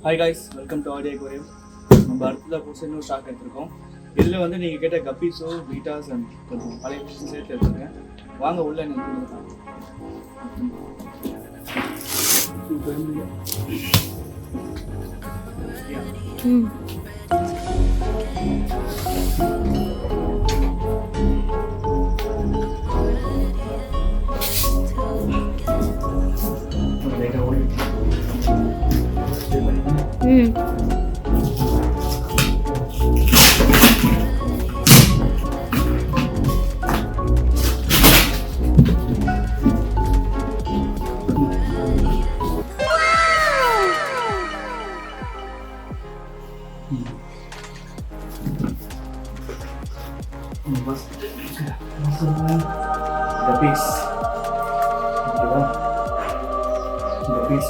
Hi guys, welcome to audio aquarium. நம்ம அடுத்ததாக புதுசாக இன்னொரு ஸ்டாக் எடுத்திருக்கோம். இதில் வந்து நீங்கள் கேட்ட கப்பீஸோ பீட்டாஸ் அண்ட் கொஞ்சம் பழைய விஷயம் சேர்த்து எடுத்துருக்கேன். வாங்க உள்ள guppies. ஓகேவா? guppies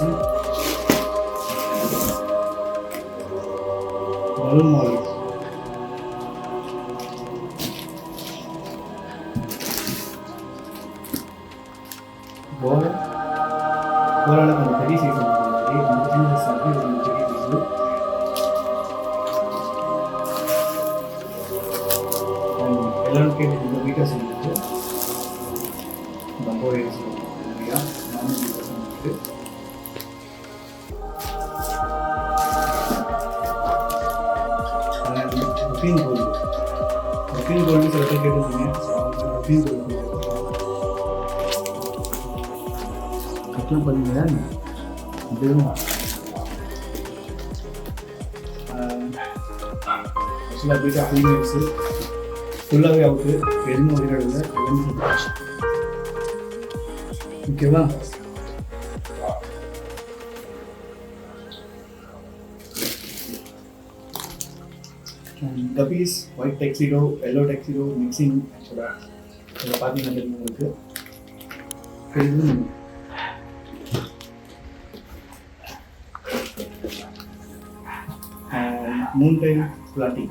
balloon molly. போராட கொஞ்சம் பெரிய சைஸ் சின்ன சைஸ் பெரிய சைஸ். எல்லாரும் கேட்டு இந்த வீட்டை செஞ்சுட்டு ரொம்ப இல்லையா நானும் வீட்டை செஞ்சுட்டு ரஃபீன் கோல்டு சில பேர் கேட்டுருந்தீங்க. ரஃபீன் கோல்டு கட்டலாம் பார்த்தீங்களா? இதுவும் ஆக்சுவலாக வீட்டை ஃபீமேல்ஸு ஃபுல்லாகவே அவுட்டு, எதுவும் உயிரிழந்த ஓகேவா? Guppies white டெக்ஸிடோ yellow டெக்ஸிடோ mixing. ஆக்சுவலாக இதில் பார்த்தீங்கன்னா உங்களுக்கு மூன்டைல் பிளாட்டி,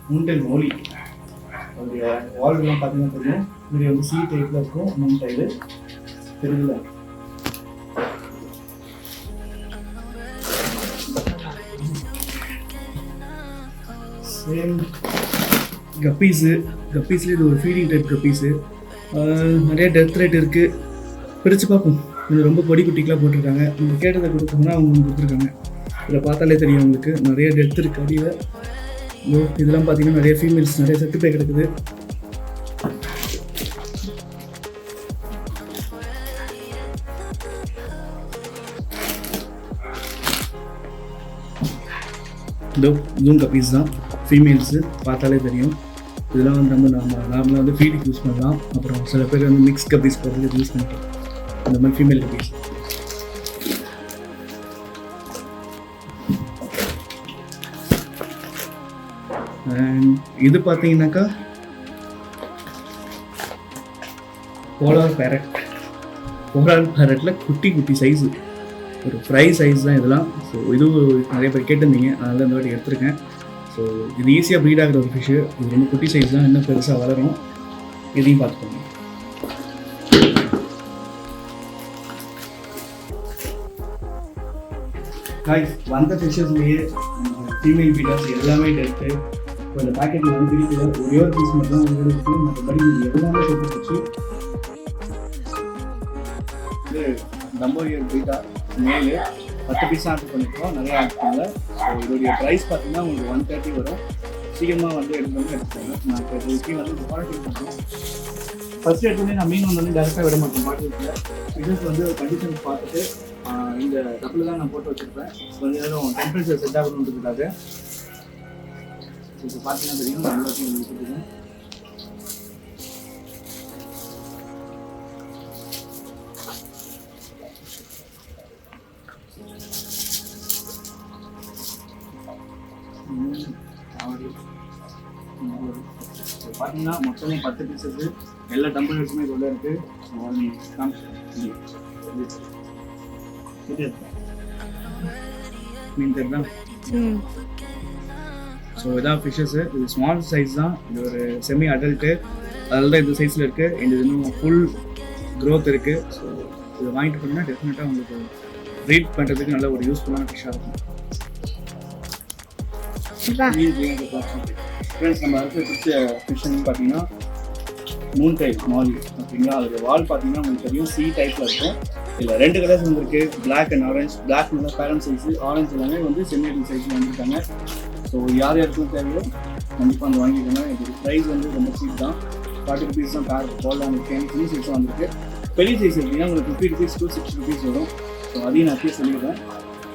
மூன்டைல் மோலி. அதோடைய வால்வெல்லாம் பார்த்தீங்கன்னா தெரியும். இது வந்து சி டைப்பில் இருக்கும். மூன்டைலு தெரியல. சேம் கப்பீஸ்லேயே இது ஒரு ஃபீடிங் டைப் கப்பீஸு. நிறைய டெத் ரேட் இருக்குது. பிரித்து பார்ப்போம். இது ரொம்ப பொடி குட்டிக்கெலாம் போட்டிருக்காங்க. நீங்கள் கேட்டதை கொடுத்தோம்னா அவங்க கொடுத்துருக்காங்க. இதில் பார்த்தாலே தெரியும் உங்களுக்கு நிறைய டெத் இருக்குது அடியில். இதெல்லாம் பார்த்தீங்கன்னா நிறைய ஃபீமேல்ஸ் நிறைய செத்து போய் கிடக்குது. இதுவும் கப்பீஸ் தான், ஃபீமேல்ஸு பார்த்தாலே தெரியும். இதெல்லாம் வந்து நம்ம நார்மலாக வந்து ஃபீடிங் யூஸ் பண்ணலாம். அப்புறம் சில பேர் வந்து மிக்ஸ் கப்பீஸ் போடுறது யூஸ் பண்ணிக்கலாம். அந்த மாதிரி ஃபீமேல் கப்பீஸ். இது பார்த்தீங்கன்னாக்கா போலார் பேரட்டில் குட்டி சைஸு, ஒரு ஃப்ரை சைஸ் தான் இதெல்லாம். ஸோ இதுவும் நிறைய பேர் கேட்டிருந்தீங்க, அதனால இந்த வாட்டி எடுத்திருக்கேன். ஸோ இது ஈஸியாக ப்ரீட் ஆகிற ஒரு ஃபிஷ்ஷு. இது ரொம்ப குட்டி சைஸ் தான், இன்னும் பெருசாக வளரும். இதையும் பார்த்துக்கோங்க. காய்ஸ், வந்த ஃபிஷ்ஷஸ்லேயே ஃபீமேல் பீட்டர்ஸ் எல்லாமே டெஸ்ட்டு. இப்போ இந்த பேக்கெட்டில் வந்து பிரிக்கல, ஒரே ஒரு பீஸ் மட்டும் தான் உங்களுக்கு. மற்றபடி எல்லாமே சூப்பர் வச்சு இது டம்போரியல் பீட்டா மேலு 10 பீஸாக ஆர்டர் பண்ணிக்கிறோம். நிறைய ஆர்டர் பண்ணல. ஸோ இதோடைய ப்ரைஸ் பார்த்தீங்கன்னா உங்களுக்கு 130 வரும். சீக்கிரமாக வந்து எடுத்துக்கோங்க. நான் இப்போ இதுக்கு வந்து குவாலிட்டி பண்ணுறோம். ஃபஸ்ட்டு எடுத்தோடனே நான் மீன் வந்து டேரெக்டாக விட மாட்டேன். பாட்டில் ஃபிஷஸ் வந்து கண்டிஷன்ஸ் பார்த்துட்டு இந்த கப்பில் தான் நான் போட்டு வச்சுருப்பேன். கொஞ்சம் நேரம் டெம்பரேச்சர் செட் ஆகணுன்றதுக்காக. இப்போ பார்த்தீங்கன்னா தெரியும் எல்லாத்தையும் வச்சுருக்கேன். பார்த்தீங்கன்னா மொத்தமே 10 பீஸஸ். எல்லா டெம்பரேச்சருமே இதில் இருக்குது. மீன் தெரியுதா? ஸோ இதான் ஃபிஷ்ஷஸ்ஸு. இது ஸ்மால் சைஸ் தான். இது ஒரு செமி அடல்ட்டு, அதில் தான் இந்த சைஸில் இருக்குது. இது இன்னும் ஃபுல் க்ரோத் இருக்குது. ஸோ இதை வாங்கிட்டு போனீங்கன்னா டெஃபினட்டாக உங்களுக்கு ப்ரீட் பண்ணுறதுக்கு நல்ல ஒரு யூஸ்ஃபுல்லான ஃபிஷ்ஷாக இருக்கும். ஃப்ரெண்ட்ஸ் நம்ம அடுத்து பிடிச்ச ஃபிஷ்ஷுன்னு பார்த்தீங்கன்னா மூன் டைப் மாலி ஓகேங்களா. அதோட வால் பார்த்தீங்கன்னா உங்களுக்கு தெரியும் சி டைப்பில் இருக்கும். இதில் 2 கலர்ஸ் வந்துருக்கு, பிளாக் அண்ட் ஆரஞ்ச். பிளாக் நல்லா பேரண்ட் சைஸு, ஆரஞ்ச் எல்லாமே வந்து செம்மீடியம் சைஸில் வந்துருக்காங்க. ஸோ யார் யாருக்கும் தேவையோ கண்டிப்பாக வந்து வாங்கிக்கோங்க. இது ப்ரைஸ் வந்து ரொம்ப சீப் தான், 40 rupees தான் பேர் போடலாம். உங்களுக்கு சின்ன சைஸும் வந்துருக்கு. பெரிய சைஸ் எப்படின்னா உங்களுக்கு 50 rupees to 60 rupees வரும். ஸோ அதையும் நான் சொல்லிடுறேன்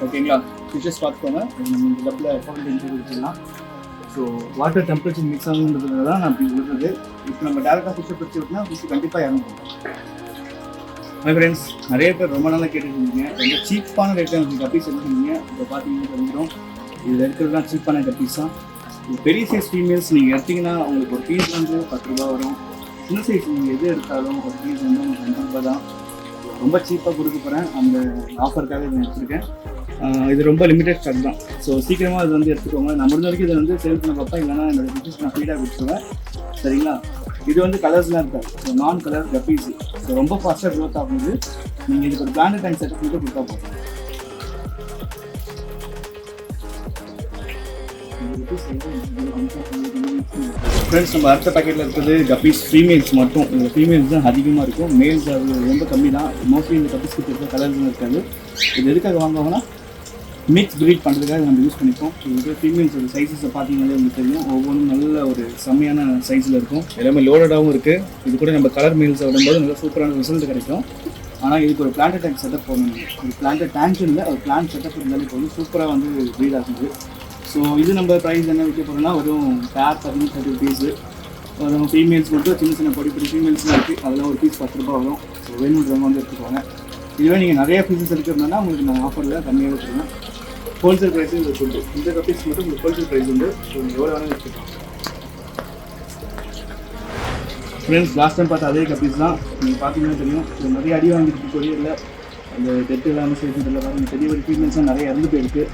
ஓகேங்களா. ஃபிஷஸ் பார்த்துக்கோங்க. நம்ம இந்த டப்பில் போட்டு இன்ட்ரோ கொடுத்துடலாம். ஸோ வாட்டர் டெம்பரேச்சர் மிக்ஸ் ஆகுன்றதுனால தான் நான் அப்படி விடுறது. இப்போ நம்ம டேரெக்டாக ஃபிஷ்ஷை பிடிச்சி விட்டுனா ஃபிஷ் கண்டிப்பாக இறங்குவோம். மை ஃப்ரெண்ட்ஸ், நிறைய பேர் ரொம்ப நாளாக கேட்டுருந்தீங்க ரொம்ப சீப்பான ரேட்டில் எனக்கு கப்பீஸ் எடுத்துருந்தீங்க. இப்போ பார்த்தீங்கன்னா தெரிஞ்சிடும் இதில் இருக்கிறதுலாம் சீப்பான கப்பீஸ் தான். பெரிய சைஸ் ஃபீமேல்ஸ் நீங்கள் எடுத்திங்கன்னா உங்களுக்கு ஒரு பீஸ் வந்து 10 ரூபா வரும். சின்ன சைஸ் நீங்கள் எது எடுத்தாலும் ஒரு பீஸ் வந்து உங்களுக்கு 2 ரூபா தான். ரொம்ப சீப்பாக கொடுக்க போகிறேன். அந்த ஆஃபருக்காக இதை எடுத்துருக்கேன். இது ரொம்ப லிமிடெட் ஸ்டாக் தான். ஸோ சீக்கிரமாக இது வந்து எடுத்துக்கோங்க. நான் முடிஞ்ச வரைக்கும் இதை வந்து சேல் பண்ண பார்ப்பேன். இல்லைனா என்னோட பிஸ்னஸ் நான் ஃபீடாக கொடுத்துருவேன் சரிங்களா. இது வந்து கலர்ஸ்லாம் இருக்காது. ஸோ நான் கலர் கப்பீஸ். ஸோ ரொம்ப ஃபாஸ்ட்டாக க்ரோத் ஆகுது. நீங்கள் இதுக்கு ஒரு பிளான்ட் டேங்க் செட்டப் மட்டும் கொடுத்தா போதும். ஃப்ரெண்ட்ஸ், நம்ம அடுத்த பேக்கெட்டில் இருக்கிறது கப்பீஸ் ஃபீமேல்ஸ் மட்டும். இந்த ஃபீமேல்ஸ் தான் அதிகமாக இருக்கும், மேல்ஸ் அது ரொம்ப கம்மி தான். மோஸ்ட்லி இந்த கப்பீஸ் இருக்கிற கலர்ஸும் இருக்காது. இது எதுக்காக வாங்குவாங்கன்னா மிக்ஸ் ப்ரீட் பண்ணுறதுக்காக நம்ம யூஸ் பண்ணிப்போம். இது ஃபீமேல்ஸோட சைஸஸை பார்த்தீங்கன்னாலே உங்களுக்கு தெரியும். ஒவ்வொன்றும் நல்ல ஒரு செம்மையான சைஸில் இருக்கும். எல்லாமே லோடடாகவும் இருக்குது. இது கூட நம்ம கலர் மீல்ஸை விடும்போது நல்ல சூப்பரான ரிசல்ட் கிடைக்கும். ஆனால் இதுக்கு ஒரு பிளான்ட் டேங்க் செட்டப் போடணும். ஒரு பிளான்ட் டேங்க் இல்லை, ஒரு பிளான்ட் செட்டப் இருந்தாலே போதும், சூப்பராக வந்து ப்ரீட் ஆகுது. ஸோ இது நம்ம ப்ரைஸ் என்ன விற்க போகிறோம்னா வெறும் பேர் 30 rupees. நம்ம ஃபீமேல்ஸ் மட்டும் சின்ன சின்ன பொடி ஃபீமேல்ஸ்லாம் இருக்குது. அதெல்லாம் ஒரு பீஸ் 10 ரூபா வரும். ஸோ வேணுன்றவங்க வந்து எடுத்துக்கோங்க. இதுவே நீங்கள் நிறைய பீசஸ் எடுக்கிறதுனா உங்களுக்கு நான் ஆஃபரில் கம்மியாக வச்சுருவேன். ஹோல்சேல் ப்ரைஸும் இதுக்கு உண்டு. இந்த கப்பீஸ் மட்டும் உங்களுக்கு ஹோல்சேல் ப்ரைஸ் உண்டு. ஸோ நீங்கள் எவ்வளோ வேணாலும் எடுத்துக்கலாம். ஃப்ரெண்ட்ஸ், லாஸ்ட் டைம் பார்த்த அதே கப்பீஸ் தான். நீங்கள் பார்த்தீங்கன்னா தெரியும். ஸோ நிறைய அடி வாங்கிட்டு கொரியரில் அந்த டெட்டு எல்லாமே சேர்த்து இல்லை. பாருங்கள், பெரிய ஒரு ஃபீமேல்ஸ்லாம் நிறைய இறந்து போயிருக்கு.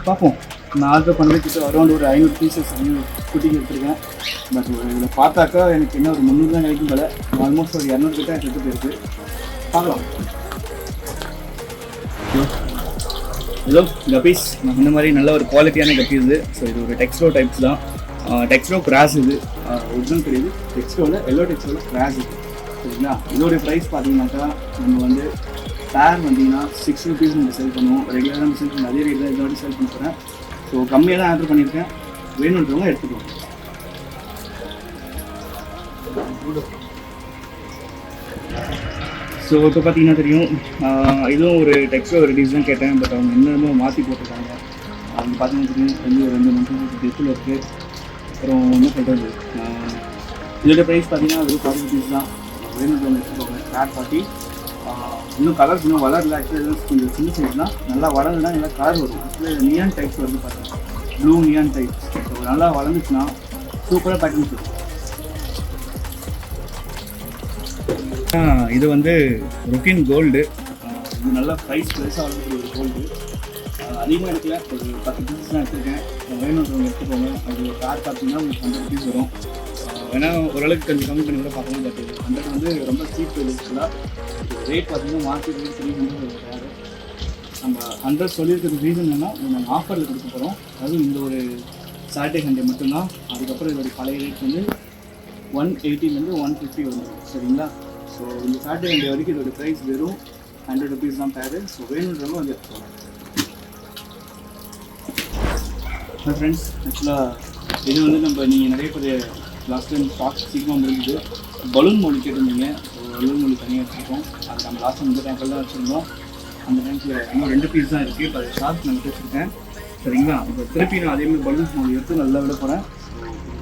பார்ப்போம். நான் ஆர்டர் பண்ணதுக்கிட்ட அரௌண்ட் ஒரு 500 பீசஸ் குட்டிங்க எடுத்துருக்கேன். பட் இதில் பார்த்தாக்கா எனக்கு என்ன ஒரு 300 தான் கிடைக்கும் போல. ஆல்மோஸ்ட் ஒரு 200 கிட்ட எடுத்து போயிருக்கு. பார்க்கலாம். ஹலோ கப்பீஸ், இந்த மாதிரி நல்ல ஒரு குவாலிட்டியான கப்பீஸ். ஸோ இது ஒரு டெக்ஸ்டோ டைப்ஸ் தான். டெக்ஸ்டோ கிராஸ். இது ஒரிஜினல் கிடையாது. டெக்ஸ்டோவில் எல்லோ டெக்ஸ்டோவில் கிராஸ் இது சரிங்களா. இதோடைய ப்ரைஸ் பார்த்தீங்கன்னாக்கா நம்ம வந்து பேர் வந்தீங்கன்னா 6 rupees நம்ம சேல் பண்ணுவோம். ரெகுலராக நம்ம சேல் பண்ணி அதே ரேட் தான் இதோட சேல் பண்ணி போகிறேன். ஸோ கம்மியாக தான் ஆர்டர் பண்ணியிருக்கேன். வேணுன்றவங்க எடுத்துக்கோங்க. ஸோ இப்போ பார்த்தீங்கன்னா தெரியும், இதுவும் ஒரு டெக்ஸ்டோ ரெடிஸ் தான் கேட்டேன். பட் அவங்க என்னென்னமோ மாற்றி போட்டிருக்காங்க. அவங்க பார்த்தீங்கன்னா தெரியும், ரெண்டு 2 மந்த்ஸ் டெஸ்ட்டில் இருக்குது. அப்புறம் என்ன சொல்கிறது, இதோட ப்ரைஸ் பார்த்தீங்கன்னா ஒரு 40 rupees தான். வேணுன்றவங்க எடுத்துக்கோங்க. பேர் 40. இன்னும் கலர்ஸ் இன்னும் வளரல. ஆக்சுவலாக கொஞ்சம் சின்ன சைஸ் தான். நல்லா வளர்ந்துன்னா நல்லா கலர் வரும். ஆக்சுவலாக நியான் டைப்ஸ் வருது பார்த்தீங்கன்னா, ப்ளூ நியான் டைப்ஸ். ஸோ நல்லா வளர்ந்துச்சுன்னா சூப்பராக பேக்கிங் இருக்கும். இது வந்து ருக்கின் கோல்டு. இது நல்லா ப்ரைஸ் ப்ரைஸாக வளர்ந்துட்டு ஒரு கோல்டு. அதிகமாக எடுக்கல, ஒரு 10 பீசஸ் தான் எடுத்துருக்கேன். வேணுன்றவங்க எடுத்துக்கோங்க. அது ஒரு பேர் பார்த்தீங்கன்னா உங்களுக்கு 100 rupees வரும். ஏன்னா ஓரளவுக்கு கொஞ்சம் கம்மி பண்ணி கூட பார்க்கணும். பட் 100 வந்து ரொம்ப சீப் யூஸ்ஃபுல்லாக. ரேட் பார்த்தீங்கன்னா மார்க்கெட் ரேட் 300 வேறு. நம்ம 100 சொல்லியிருக்கிறது ரீசன் என்னென்னா, நாங்கள் ஆஃபரில் கொடுக்க போகிறோம். அதுவும் இந்த ஒரு சாட்டர்டே சண்டே மட்டும்தான். அதுக்கப்புறம் இதோடைய பழைய ரேட் வந்து 180 150 வரும் சரிங்களா. ஸோ இந்த சாட்டர்டே சண்டே வரைக்கும் இதோட ப்ரைஸ் வெறும் 100 rupees தான் பேர். ஸோ வேணுன்றவங்க வந்து எடுத்துக்கோங்க. ஃப்ரெண்ட்ஸ், ஆக்சுவலாக இது வந்து நம்ம நீங்கள் நிறைய பேர் லாஸ்ட் டைம் ஸ்டாக் சீக்கிரமாக முடிஞ்சுது. பலூன் மொழி கேட்டிருந்தீங்க. பலூன் மொழி தனியாக வச்சுருக்கோம். அது நம்ம லாஸ்ட் டைம் இந்த டேங்கில் தான் வச்சுருந்தோம். அந்த டேங்கில் இன்னும் 2 பீஸ் தான் இருக்குது. இப்போ அது ஷார்ட் நான் வச்சுருக்கேன் சரிங்களா. இப்போ திருப்பி நான் அதேமாதிரி பலூன்ஸ் மொழி எடுத்து நல்லா விட போகிறேன்.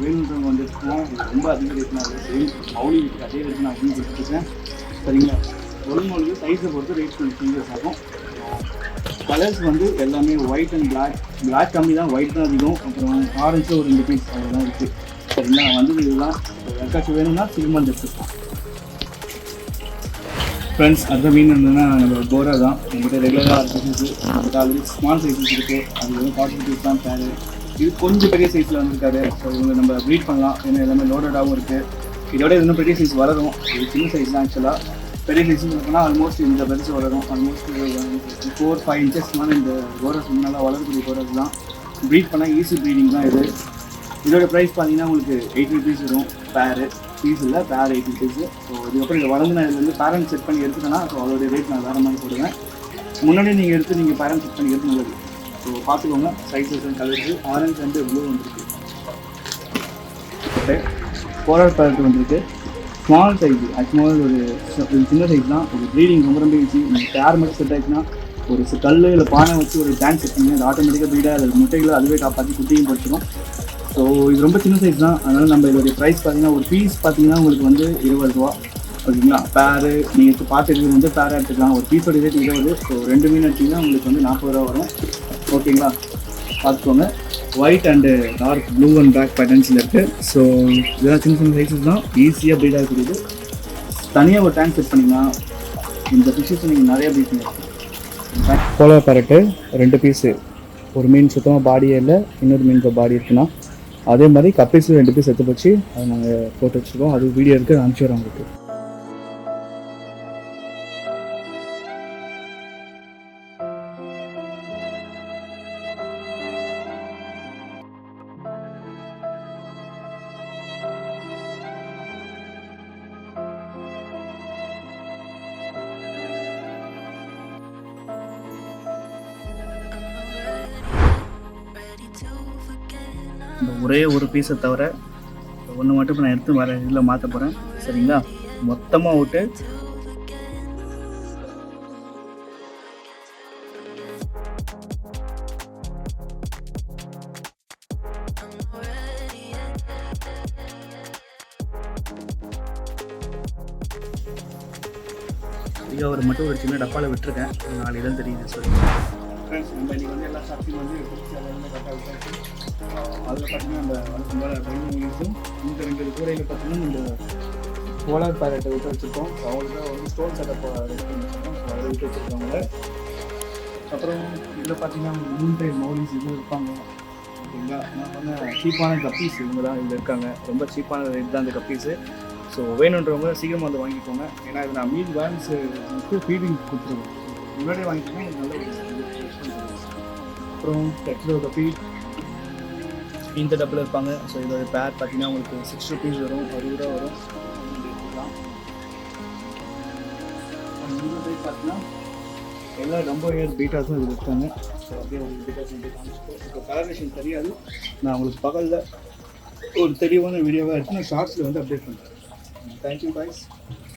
வேணுன்றவங்க வந்து எடுத்துக்குவோம். இது ரொம்ப அதிக ரேட் நான் மௌலி இருக்குது அதே ரேட் நான் அதிகம் கொடுத்துருக்கேன் சரிங்களா. பலூன் மொழி சைஸை பொறுத்து ரேட் கொஞ்சம் சேஞ்சஸ் ஆகும். கலர்ஸ் வந்து எல்லாமே ஒயிட் அண்ட் பிளாக் கம்மி தான், ஒயிட் தான் அதிகம். அப்புறம் ஆரஞ்சில் ஒரு 2 பீஸ் அவ்வளோதான் இருக்குது சரிங்களா. வந்து இதெல்லாம் யாருக்காச்சும் வேணும்னா சீக்கிரமாக எடுத்துக்கலாம். ஃப்ரெண்ட்ஸ், அடுத்த மீன் இருந்ததுன்னா நம்ம போரா தான். எங்கிட்ட ரெகுலராக இருக்குது. அதுக்கு ஆல்ரெடி ஸ்மால் சைஸஸ் இருக்குது. அது வந்து 40 rupees தான் பேர். இது கொஞ்சம் பெரிய சைஸில் வந்துருக்காரு. ஸோ இவங்க நம்ம ப்ரீட் பண்ணலாம். ஏன்னா எல்லாமே லோடடாகவும் இருக்குது. இதோட இன்னும் பெரிய சைஸ் வளரும். இது சின்ன சைஸ் தான் ஆக்சுவலாக. பெரிய சைஸுன்னு இருக்குன்னா ஆல்மோஸ்ட் இந்த பெருசு வளரும். ஆல்மோஸ்ட் 4-5 இன்ச்சஸ் மேலே இந்த கோரஸ் நல்லா வளரக்கூடிய கோரஸ் தான். ப்ரீட் பண்ணால் ஈஸி ப்ரீடிங் தான் இது. இதோட ப்ரைஸ் பார்த்தீங்கன்னா உங்களுக்கு 80 rupees வரும் பேரு. பீஸ் இல்லை, பேர் 80 rupees. ஸோ இதுக்கப்புறம் இதை வளர்ந்து நான் இதுலேருந்து பேரண்ட் செட் பண்ணி எடுத்துட்டேன்னா ஸோ அதோடைய ரேட் நான் வேறு மாதிரி போடுவேன். முன்னாடி நீங்கள் எடுத்து நீங்கள் பேரண்ட் செட் பண்ணி எடுத்து நல்லது. ஸோ பார்த்துக்கோங்க sizes and colours orange and blue வந்துருக்கு. ஓகே, கோரல் பேரட் வந்துருக்கு. ஸ்மால் சைஸு ஆக்சுவலாக ஒரு சின்ன சைஸ் தான். ஒரு ப்ரீடிங் ரொம்ப ரொம்ப ஈஸி. நீங்கள் பேர் மட்டும் செட் ஆகிடுச்சுன்னா ஒரு கல் இல்லை பானை வச்சு ஒரு டேங்க் செட் பண்ணி அது ஆட்டோமேட்டிக்காக ப்ரீடாக அது முட்டைகளை அதுவே காப்பாற்றி குட்டியும் படிச்சிடும். ஸோ இது ரொம்ப சின்ன சைஸ் தான். அதனால் நம்ம இதோடைய ப்ரைஸ் பார்த்தீங்கன்னா ஒரு பீஸ் பார்த்தீங்கன்னா உங்களுக்கு வந்து 20 ரூபா. ஓகேங்களா, பேரு நீங்கள் பார்த்துக்கிறது வந்து பேராக எடுத்துக்கலாம். ஒரு பீஸோட ரேட் 20. ஸோ 2 மீன் எடுத்திங்கன்னா உங்களுக்கு வந்து 40 ரூபா வரும். ஓகேங்களா, பார்த்துக்கோங்க. White and dark blue and black பேட்டர்ன்ஸில் இருக்குது. ஸோ இதெல்லாம் சின்ன சின்ன சைஸஸ் தான், ஈஸியாக ப்ரீட் ஆகக்கூடியது. தனியாக ஒரு டேங்க் செட் பண்ணிங்கன்னா இந்த ஃபிஷ்ஷஸ் நீங்கள் நிறையா ப்ரீட் பண்ணிக்கலாம். Polo parrot 2 piece. ஒரு மீன் சுத்தமாக பாடியே இல்லை, இன்னொரு மீனுக்கு பாடி இருக்குன்னா அதே மாதிரி கப்பீஸில் 2 பீஸ் எடுத்து வச்சு அதை நாங்கள் போட்டு வச்சுருக்கோம். அது வீடியோ இருக்குது, அனுப்பிச்சிடுறோம் உங்களுக்கு. இந்த ஒரே ஒரு பீஸை தவிர ஒன்று மட்டும் இப்போ நான் எடுத்து வர இதில் மாற்ற போகிறேன். சரிங்களா, மொத்தமாக விட்டு ஒரு மட்டும் ஒரு சின்ன டப்பாவில் விட்டுருக்கேன். 4 இடம் தெரியுது. சொல்லி ஃப்ரெண்ட்ஸ், நம்ம இன்றைக்கி வந்து எல்லா ஷாப்பிங் வந்து கரெக்டாக விட்டாச்சு. அதில் பார்த்தீங்கன்னா அந்த இருக்கும். இந்த 2 கூடையில் பார்த்தீங்கன்னா இந்த போலார் பேரட்டை விட்டு வச்சுருக்கோம். அவங்களுக்கு வந்து ஸ்டோன் செட்டப் ரெடி பண்ணி வச்சுருக்கோம். ஸோ அதை விட்டு வச்சுருக்காங்க. அப்புறம் இதில் பார்த்தீங்கன்னா மூன்றை மௌலிஸ் இதுவும் இருப்பாங்க. ஓகேங்களா, நான் வந்து சீப்பான கப்பீஸ் இவங்க தான் இதில் இருக்காங்க. ரொம்ப சீப்பான ரேட் தான் அந்த கப்பீஸு. ஸோ வேணுன்றவங்க சீக்கிரமாக வந்து வாங்கிக்கோங்க. ஏன்னா இது நான் மீன் பேலன்ஸு ஃபீடிங் கொடுத்துருவேன். முன்னாடியே வாங்கிக்கோங்க, நல்ல அப்புறம் டெக்ஸோ கப்பி இந்த டப்பில் இருப்பாங்க. ஸோ இதோட பேர் பார்த்தீங்கன்னா உங்களுக்கு 6 rupees வரும், 60 ரூபா வரும். பார்த்தீங்கன்னா எல்லா ரொம்ப பீட்டாஸும் இதில் இருக்காங்க. ஸோ அப்படியே உங்களுக்கு பீட்டாஸ் வந்து காமிச்சிட்டு இப்போ கலரேஷன் தெரியாது. நான் உங்களுக்கு பகலில் ஒரு தெளிவான வீடியோவாக எடுத்து நான் ஷார்ட்ஸில் வந்து அப்டேட் பண்ணுறேன். Thank you boys.